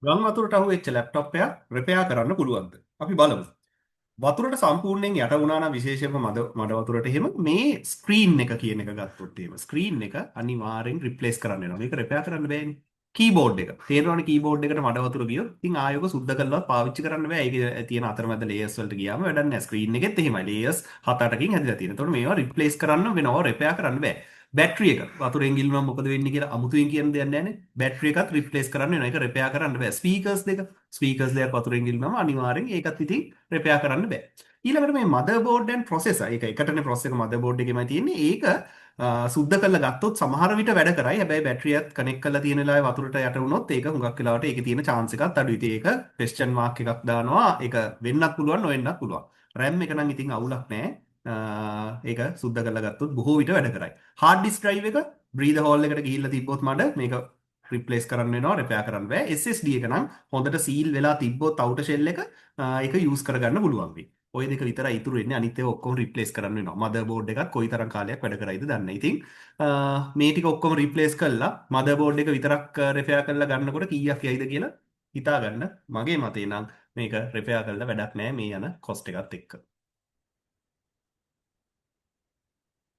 ගම් වතුරට අහුවෙච්ච ලැප්ටොප් එකක් රිපෙයාර් කරන්න පුළුවන්ද? අපි බලමු. වතුරට සම්පූර්ණයෙන් යට වුණා නම් විශේෂයෙන්ම මඩ වතුරට එහෙම මේ ස්ක්‍රීන් එක කියන එක ගත්තොත් එහෙම ස්ක්‍රීන් එක අනිවාර්යෙන් රිප්ලේස් කරන්න වෙනවා. මේක රිපෙයාර් කරන්න බෑනේ. කීබෝඩ් එක. තේරෙනවනේ කීබෝඩ් එකට මඩ වතුර ගියොත් ඉතින් ආයෙක සුද්ධ කරලවත් පාවිච්චි කරන්න බෑ. ඒකේ තියෙන අතරමැද ලේයර්ස් වලට ගියාම වැඩක් නෑ. ස්ක්‍රීන් එකෙත් එහෙමයි. ලේයර්ස් 7-8කින් හැදිලා තියෙනවා. එතකොට මේවා රිප්ලේස් කරන්න වෙනවා. රිපෙයාර් කරන්න බෑ. බැටරි එක වතුරෙන් ගිල්ලුනම මොකද වෙන්නේ කියලා අමුතුවෙන් කියන්න දෙයක් නැහැ නේ. බැටරි එකත් රිප්ලේස් කරන්න වෙනවා. ඒක රිපෙයාර් කරන්න බෑ. ස්පීකර්ස් දෙක වතුරෙන් ගිල්ලුනම අනිවාර්යෙන් ඒකත් ඉතින් රිපෙයාර් කරන්න බෑ. ඊළඟට මේ මදර් බෝඩ් ඇන් ප්‍රොසෙසර් ඒක එකටනේ ප්‍රොසෙසර් එක මදර් බෝඩ් එකේමයි තියෙන්නේ. ඒක සුද්ධ කරලා ගත්තොත් සමහර විට වැඩ කරයි. හැබැයි බැටරියත් කනෙක්ට් කරලා තියෙන වෙලාවේ වතුරට යට වුණොත් ඒක හුඟක් වෙලාවට ඒකේ තියෙන chance එකත් අඩුයි. ඉතින් ඒක ක්වෙස්චන් මාක් එකක් දානවා. ඒක වෙන්නත් පුළුවන් නොවෙන්නත් පුළුවන්. RAM එක නම් ඉතින් අවුලක් නැහැ. ඒක සුද්ධ කරලා ගත්තොත් බොහෝ විට වැඩ කරයි. hard disk drive එක breather hole එකට ගිහිල්ලා තිබ්බොත් මඩ මේක රිප්ලේස් කරන්න වෙනවා රිපෙයාර් කරන්න බෑ. SSD එක නම් හොඳට සීල් වෙලා තිබ්බොත් outer shell එක ඒක යූස් කරගන්න පුළුවන් වෙයි. ඔය දෙක විතරයි ඉතුරු වෙන්නේ. අනිත් ඒවා ඔක්කොම රිප්ලේස් කරන්න වෙනවා. මදර් බෝඩ් එකත් කොයිතරම් කාලයක් වැඩ කරයිද දන්නේ නැහැ. ඉතින් මේ ටික ඔක්කොම රිප්ලේස් කළා මදර් බෝඩ් එක විතරක් රිපෙයාර් කරලා ගන්නකොට කීයක් යයිද කියලා හිතා ගන්න. මගේ මතේ නම් මේක රිපෙයාර් කරලා වැඩක් නැහැ මේ යන කොස්ට් එකත් එක්ක.